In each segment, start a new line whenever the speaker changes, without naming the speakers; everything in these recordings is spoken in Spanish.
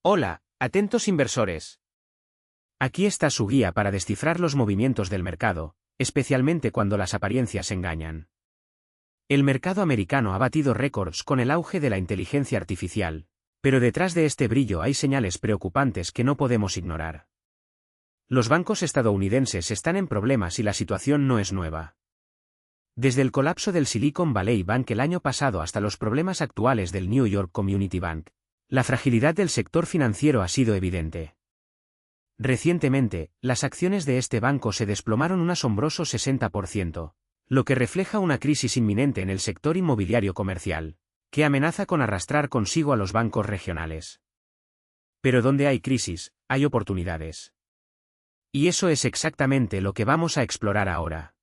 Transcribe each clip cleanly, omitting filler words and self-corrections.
Hola, atentos inversores. Aquí está su guía para descifrar los movimientos del mercado, especialmente cuando las apariencias engañan. El mercado americano ha batido récords con el auge de la inteligencia artificial, pero detrás de este brillo hay señales preocupantes que no podemos ignorar. Los bancos estadounidenses están en problemas y la situación no es nueva. Desde el colapso del Silicon Valley Bank el año pasado hasta los problemas actuales del New York Community Bank, la fragilidad del sector financiero ha sido evidente. Recientemente, las acciones de este banco se desplomaron un asombroso 60%, lo que refleja una crisis inminente en el sector inmobiliario comercial, que amenaza con arrastrar consigo a los bancos regionales. Pero donde hay crisis, hay oportunidades. Y eso es exactamente lo que vamos a explorar ahora.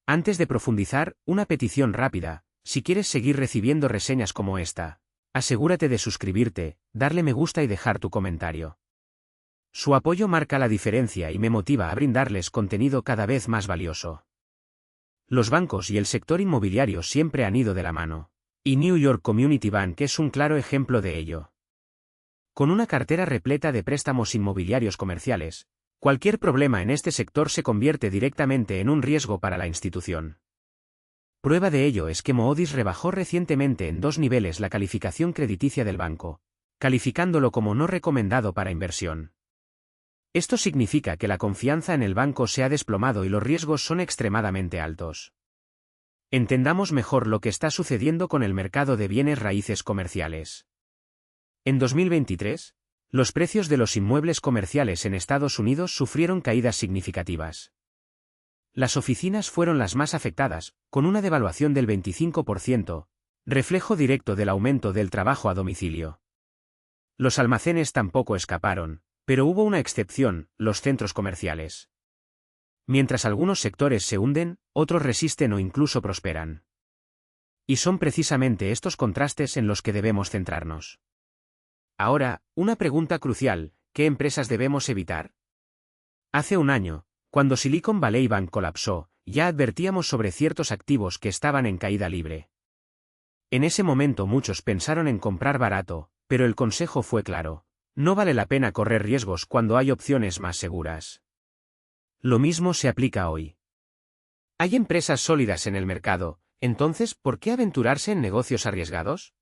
Antes de profundizar, una petición rápida: si quieres seguir recibiendo reseñas como esta, asegúrate de suscribirte, darle me gusta y dejar tu comentario. Su apoyo marca la diferencia y me motiva a brindarles contenido cada vez más valioso. Los bancos y el sector inmobiliario siempre han ido de la mano, y New York Community Bank es un claro ejemplo de ello. Con una cartera repleta de préstamos inmobiliarios comerciales, cualquier problema en este sector se convierte directamente en un riesgo para la institución. Prueba de ello es que Moody's rebajó recientemente en 2 niveles la calificación crediticia del banco, calificándolo como no recomendado para inversión. Esto significa que la confianza en el banco se ha desplomado y los riesgos son extremadamente altos. Entendamos mejor lo que está sucediendo con el mercado de bienes raíces comerciales. En 2023, los precios de los inmuebles comerciales en Estados Unidos sufrieron caídas significativas. Las oficinas fueron las más afectadas, con una devaluación del 25%, reflejo directo del aumento del trabajo a domicilio. Los almacenes tampoco escaparon, pero hubo una excepción: los centros comerciales. Mientras algunos sectores se hunden, otros resisten o incluso prosperan. Y son precisamente estos contrastes en los que debemos centrarnos. Ahora, una pregunta crucial: ¿qué empresas debemos evitar? Hace un año, cuando Silicon Valley Bank colapsó, ya advertíamos sobre ciertos activos que estaban en caída libre. En ese momento muchos pensaron en comprar barato, pero el consejo fue claro: no vale la pena correr riesgos cuando hay opciones más seguras. Lo mismo se aplica hoy. ¿Hay empresas sólidas en el mercado? Entonces, ¿por qué aventurarse en negocios arriesgados?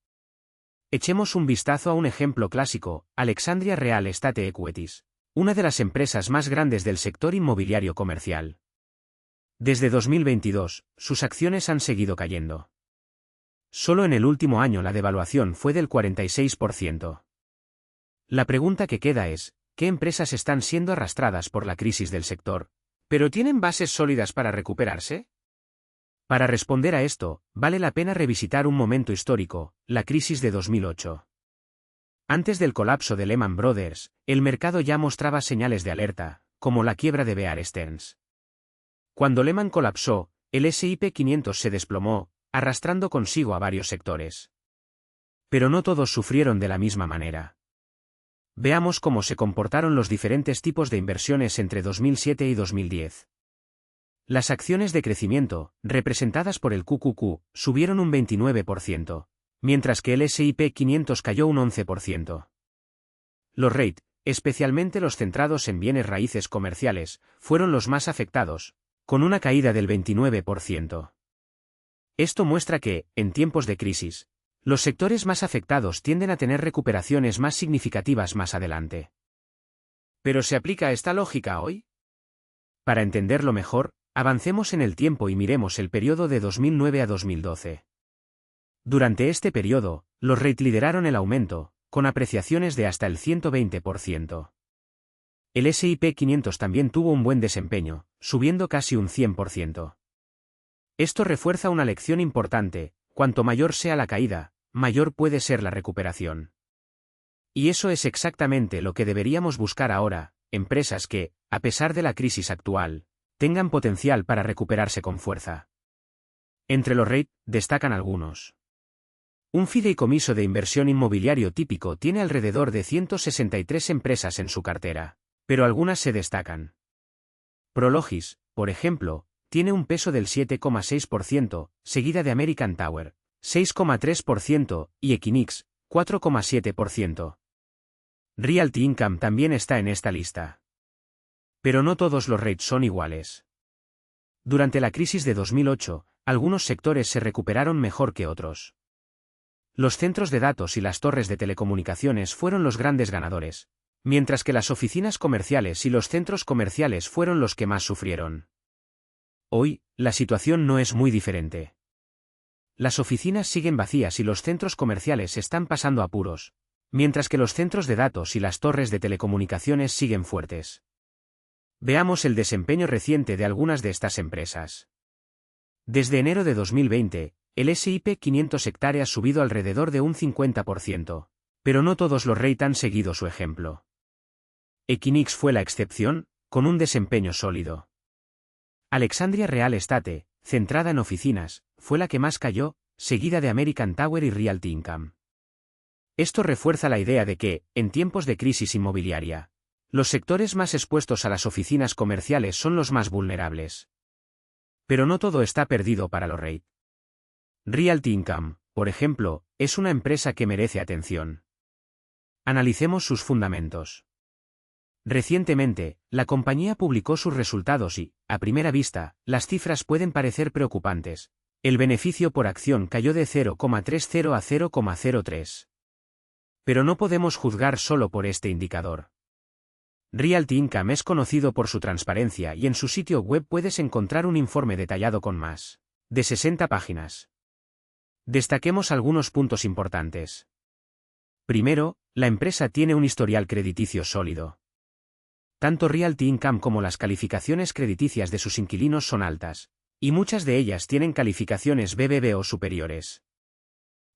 Echemos un vistazo a un ejemplo clásico: Alexandria Real Estate Equities, una de las empresas más grandes del sector inmobiliario comercial. Desde 2022, sus acciones han seguido cayendo. Solo en el último año la devaluación fue del 46%. La pregunta que queda es: ¿qué empresas están siendo arrastradas por la crisis del sector, pero tienen bases sólidas para recuperarse? Para responder a esto, vale la pena revisitar un momento histórico: la crisis de 2008. Antes del colapso de Lehman Brothers, el mercado ya mostraba señales de alerta, como la quiebra de Bear Stearns. Cuando Lehman colapsó, el S&P 500 se desplomó, arrastrando consigo a varios sectores. Pero no todos sufrieron de la misma manera. Veamos cómo se comportaron los diferentes tipos de inversiones entre 2007 y 2010. Las acciones de crecimiento, representadas por el QQQ, subieron un 29%. Mientras que el S&P 500 cayó un 11%. Los REIT, especialmente los centrados en bienes raíces comerciales, fueron los más afectados, con una caída del 29%. Esto muestra que, en tiempos de crisis, los sectores más afectados tienden a tener recuperaciones más significativas más adelante. ¿Pero se aplica esta lógica hoy? Para entenderlo mejor, avancemos en el tiempo y miremos el periodo de 2009 a 2012. Durante este periodo, los REIT lideraron el aumento, con apreciaciones de hasta el 120%. El S&P 500 también tuvo un buen desempeño, subiendo casi un 100%. Esto refuerza una lección importante: cuanto mayor sea la caída, mayor puede ser la recuperación. Y eso es exactamente lo que deberíamos buscar ahora: empresas que, a pesar de la crisis actual, tengan potencial para recuperarse con fuerza. Entre los REIT, destacan algunos. Un fideicomiso de inversión inmobiliario típico tiene alrededor de 163 empresas en su cartera, pero algunas se destacan. Prologis, por ejemplo, tiene un peso del 7,6%, seguida de American Tower, 6,3%, y Equinix, 4,7%. Realty Income también está en esta lista. Pero no todos los REITs son iguales. Durante la crisis de 2008, algunos sectores se recuperaron mejor que otros. Los centros de datos y las torres de telecomunicaciones fueron los grandes ganadores, mientras que las oficinas comerciales y los centros comerciales fueron los que más sufrieron. Hoy, la situación no es muy diferente. Las oficinas siguen vacías y los centros comerciales están pasando apuros, mientras que los centros de datos y las torres de telecomunicaciones siguen fuertes. Veamos el desempeño reciente de algunas de estas empresas. Desde enero de 2020, el S&P 500 hectáreas ha subido alrededor de un 50%, pero no todos los REIT han seguido su ejemplo. Equinix fue la excepción, con un desempeño sólido. Alexandria Real Estate, centrada en oficinas, fue la que más cayó, seguida de American Tower y Realty Income. Esto refuerza la idea de que, en tiempos de crisis inmobiliaria, los sectores más expuestos a las oficinas comerciales son los más vulnerables. Pero no todo está perdido para los REIT. Realty Income, por ejemplo, es una empresa que merece atención. Analicemos sus fundamentos. Recientemente, la compañía publicó sus resultados y, a primera vista, las cifras pueden parecer preocupantes. El beneficio por acción cayó de 0,30 a 0,03. Pero no podemos juzgar solo por este indicador. Realty Income es conocido por su transparencia y en su sitio web puedes encontrar un informe detallado con más de 60 páginas. Destaquemos algunos puntos importantes. Primero, la empresa tiene un historial crediticio sólido. Tanto Realty Income como las calificaciones crediticias de sus inquilinos son altas, y muchas de ellas tienen calificaciones BBB o superiores.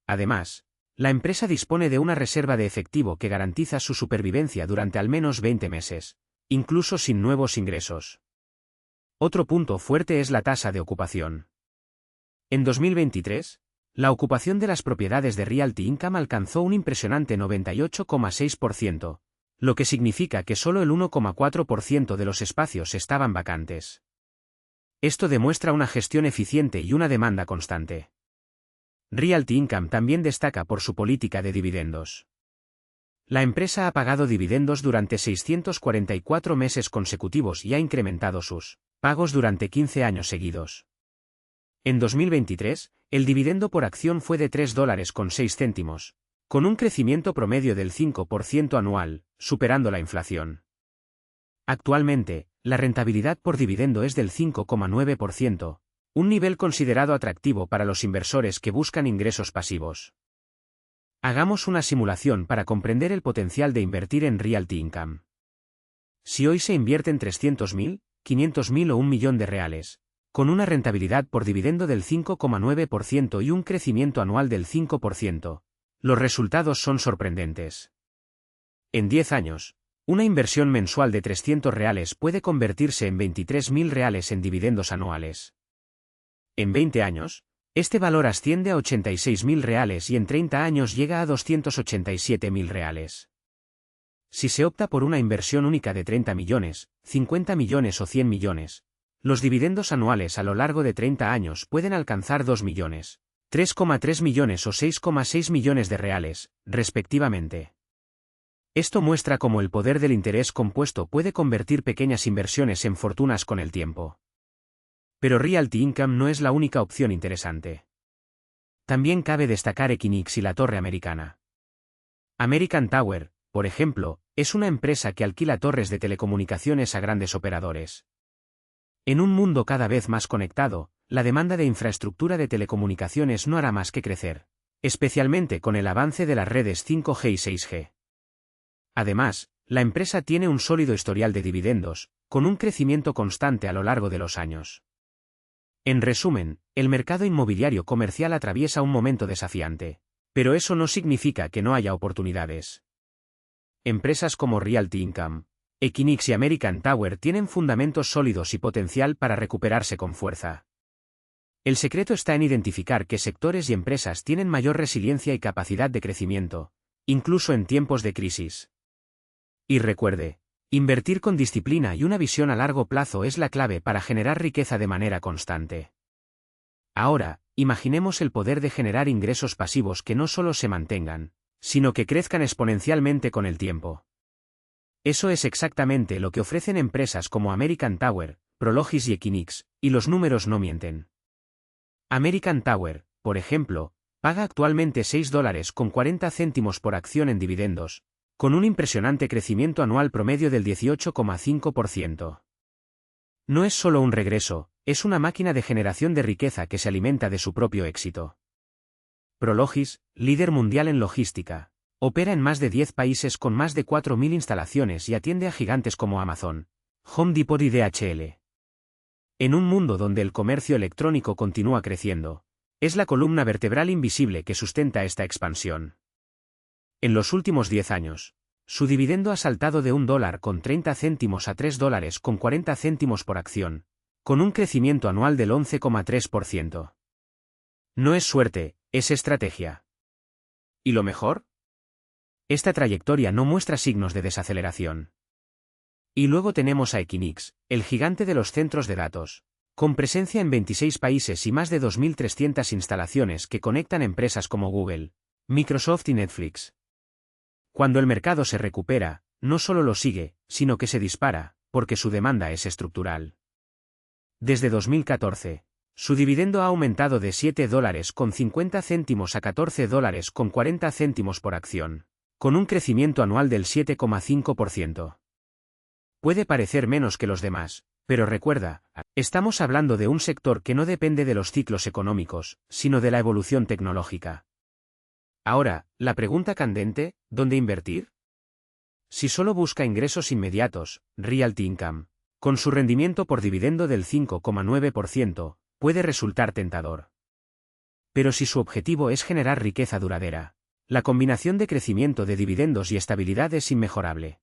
Además, la empresa dispone de una reserva de efectivo que garantiza su supervivencia durante al menos 20 meses, incluso sin nuevos ingresos. Otro punto fuerte es la tasa de ocupación. En 2023, la ocupación de las propiedades de Realty Income alcanzó un impresionante 98,6%, lo que significa que solo el 1,4% de los espacios estaban vacantes. Esto demuestra una gestión eficiente y una demanda constante. Realty Income también destaca por su política de dividendos. La empresa ha pagado dividendos durante 644 meses consecutivos y ha incrementado sus pagos durante 15 años seguidos. En 2023, el dividendo por acción fue de $3,06, con un crecimiento promedio del 5% anual, superando la inflación. Actualmente, la rentabilidad por dividendo es del 5,9%, un nivel considerado atractivo para los inversores que buscan ingresos pasivos. Hagamos una simulación para comprender el potencial de invertir en Realty Income. Si hoy se invierten 300.000, 500.000 o $1 millón, con una rentabilidad por dividendo del 5,9% y un crecimiento anual del 5%, los resultados son sorprendentes. En 10 años, una inversión mensual de $300 puede convertirse en $23.000 en dividendos anuales. En 20 años, este valor asciende a $86.000 y en 30 años llega a $287.000. Si se opta por una inversión única de 30 millones, 50 millones o 100 millones, los dividendos anuales a lo largo de 30 años pueden alcanzar 2 millones, 3,3 millones o 6,6 millones de reales, respectivamente. Esto muestra cómo el poder del interés compuesto puede convertir pequeñas inversiones en fortunas con el tiempo. Pero Realty Income no es la única opción interesante. También cabe destacar Equinix y la Torre Americana. American Tower, por ejemplo, es una empresa que alquila torres de telecomunicaciones a grandes operadores. En un mundo cada vez más conectado, la demanda de infraestructura de telecomunicaciones no hará más que crecer, especialmente con el avance de las redes 5G y 6G. Además, la empresa tiene un sólido historial de dividendos, con un crecimiento constante a lo largo de los años. En resumen, el mercado inmobiliario comercial atraviesa un momento desafiante, pero eso no significa que no haya oportunidades. Empresas como Realty Income, Equinix y American Tower tienen fundamentos sólidos y potencial para recuperarse con fuerza. El secreto está en identificar qué sectores y empresas tienen mayor resiliencia y capacidad de crecimiento, incluso en tiempos de crisis. Y recuerde, invertir con disciplina y una visión a largo plazo es la clave para generar riqueza de manera constante. Ahora, imaginemos el poder de generar ingresos pasivos que no solo se mantengan, sino que crezcan exponencialmente con el tiempo. Eso es exactamente lo que ofrecen empresas como American Tower, Prologis y Equinix, y los números no mienten. American Tower, por ejemplo, paga actualmente $6.40 por acción en dividendos, con un impresionante crecimiento anual promedio del 18,5%. No es solo un regreso, es una máquina de generación de riqueza que se alimenta de su propio éxito. Prologis, líder mundial en logística, opera en más de 10 países con más de 4.000 instalaciones y atiende a gigantes como Amazon, Home Depot y DHL. En un mundo donde el comercio electrónico continúa creciendo, es la columna vertebral invisible que sustenta esta expansión. En los últimos 10 años, su dividendo ha saltado de $1.30 a $3.40 por acción, con un crecimiento anual del 11,3%. No es suerte, es estrategia. ¿Y lo mejor? Esta trayectoria no muestra signos de desaceleración. Y luego tenemos a Equinix, el gigante de los centros de datos, con presencia en 26 países y más de 2.300 instalaciones que conectan empresas como Google, Microsoft y Netflix. Cuando el mercado se recupera, no solo lo sigue, sino que se dispara, porque su demanda es estructural. Desde 2014, su dividendo ha aumentado de $7.50 a $14.40 por acción, con un crecimiento anual del 7,5%. Puede parecer menos que los demás, pero recuerda, estamos hablando de un sector que no depende de los ciclos económicos, sino de la evolución tecnológica. Ahora, la pregunta candente, ¿dónde invertir? Si solo busca ingresos inmediatos, Realty Income, con su rendimiento por dividendo del 5,9%, puede resultar tentador. Pero si su objetivo es generar riqueza duradera, la combinación de crecimiento de dividendos y estabilidad es inmejorable.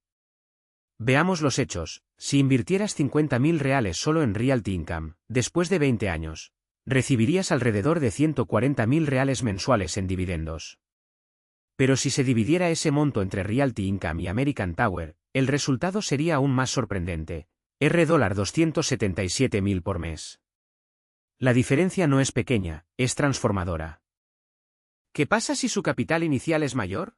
Veamos los hechos. Si invirtieras $50.000 solo en Realty Income, después de 20 años, recibirías alrededor de $140.000 mensuales en dividendos. Pero si se dividiera ese monto entre Realty Income y American Tower, el resultado sería aún más sorprendente, $277.000 por mes. La diferencia no es pequeña, es transformadora. ¿Qué pasa si su capital inicial es mayor?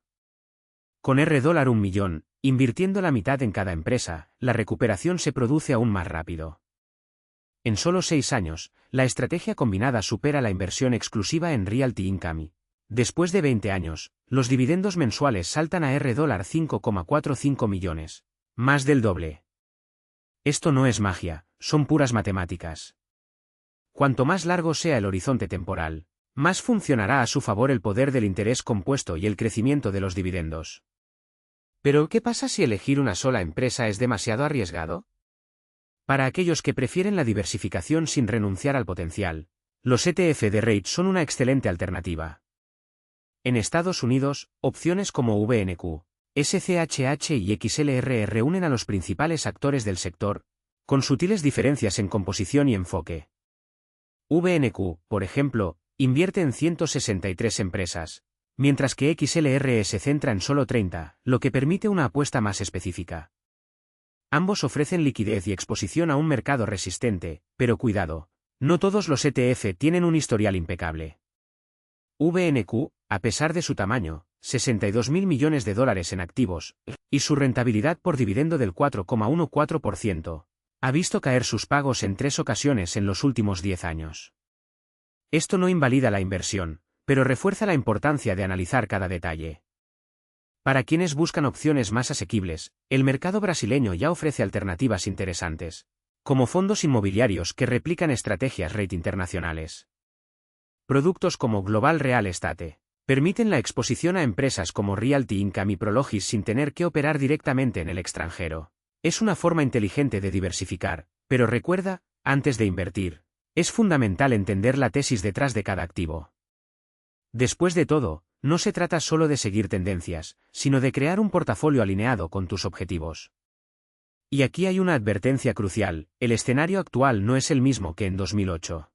Con $1 millón, invirtiendo la mitad en cada empresa, la recuperación se produce aún más rápido. En solo 6 años, la estrategia combinada supera la inversión exclusiva en Realty Income. Después de 20 años, los dividendos mensuales saltan a $5,45 millones, más del doble. Esto no es magia, son puras matemáticas. Cuanto más largo sea el horizonte temporal, más funcionará a su favor el poder del interés compuesto y el crecimiento de los dividendos. Pero, ¿qué pasa si elegir una sola empresa es demasiado arriesgado? Para aquellos que prefieren la diversificación sin renunciar al potencial, los ETF de REIT son una excelente alternativa. En Estados Unidos, opciones como VNQ, SCHH y XLR reúnen a los principales actores del sector, con sutiles diferencias en composición y enfoque. VNQ, por ejemplo, invierte en 163 empresas, mientras que XLR se centra en solo 30, lo que permite una apuesta más específica. Ambos ofrecen liquidez y exposición a un mercado resistente, pero cuidado, no todos los ETF tienen un historial impecable. VNQ, a pesar de su tamaño, $62.000 millones en activos, y su rentabilidad por dividendo del 4,14%, ha visto caer sus pagos en 3 ocasiones en los últimos 10 años. Esto no invalida la inversión, pero refuerza la importancia de analizar cada detalle. Para quienes buscan opciones más asequibles, el mercado brasileño ya ofrece alternativas interesantes, como fondos inmobiliarios que replican estrategias REIT internacionales. Productos como Global Real Estate permiten la exposición a empresas como Realty Income y Prologis sin tener que operar directamente en el extranjero. Es una forma inteligente de diversificar, pero recuerda, antes de invertir, es fundamental entender la tesis detrás de cada activo. Después de todo, no se trata solo de seguir tendencias, sino de crear un portafolio alineado con tus objetivos. Y aquí hay una advertencia crucial: el escenario actual no es el mismo que en 2008.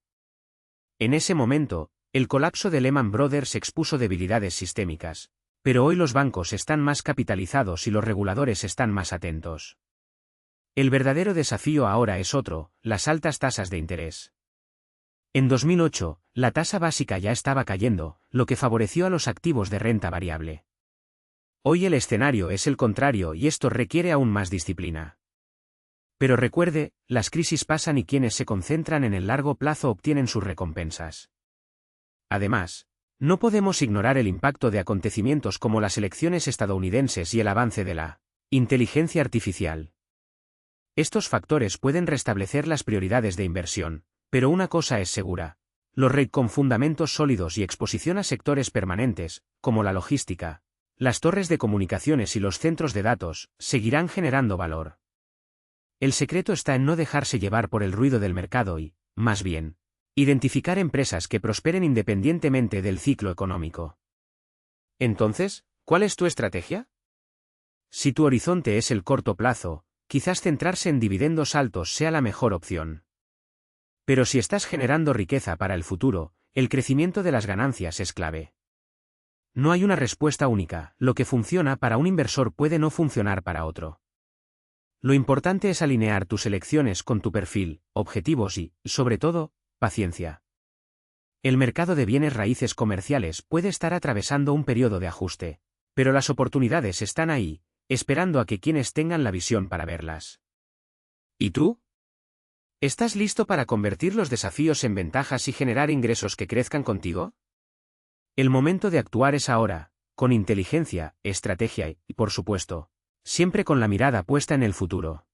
En ese momento, el colapso de Lehman Brothers expuso debilidades sistémicas, pero hoy los bancos están más capitalizados y los reguladores están más atentos. El verdadero desafío ahora es otro: las altas tasas de interés. En 2008, la tasa básica ya estaba cayendo, lo que favoreció a los activos de renta variable. Hoy el escenario es el contrario y esto requiere aún más disciplina. Pero recuerde, las crisis pasan y quienes se concentran en el largo plazo obtienen sus recompensas. Además, no podemos ignorar el impacto de acontecimientos como las elecciones estadounidenses y el avance de la inteligencia artificial. Estos factores pueden restablecer las prioridades de inversión, pero una cosa es segura. Los REIT con fundamentos sólidos y exposición a sectores permanentes, como la logística, las torres de comunicaciones y los centros de datos, seguirán generando valor. El secreto está en no dejarse llevar por el ruido del mercado y, más bien, identificar empresas que prosperen independientemente del ciclo económico. Entonces, ¿cuál es tu estrategia? Si tu horizonte es el corto plazo, quizás centrarse en dividendos altos sea la mejor opción. Pero si estás generando riqueza para el futuro, el crecimiento de las ganancias es clave. No hay una respuesta única, lo que funciona para un inversor puede no funcionar para otro. Lo importante es alinear tus elecciones con tu perfil, objetivos y, sobre todo, paciencia. El mercado de bienes raíces comerciales puede estar atravesando un periodo de ajuste, pero las oportunidades están ahí, esperando a que quienes tengan la visión para verlas. ¿Y tú? ¿Estás listo para convertir los desafíos en ventajas y generar ingresos que crezcan contigo? El momento de actuar es ahora, con inteligencia, estrategia y, por supuesto, siempre con la mirada puesta en el futuro.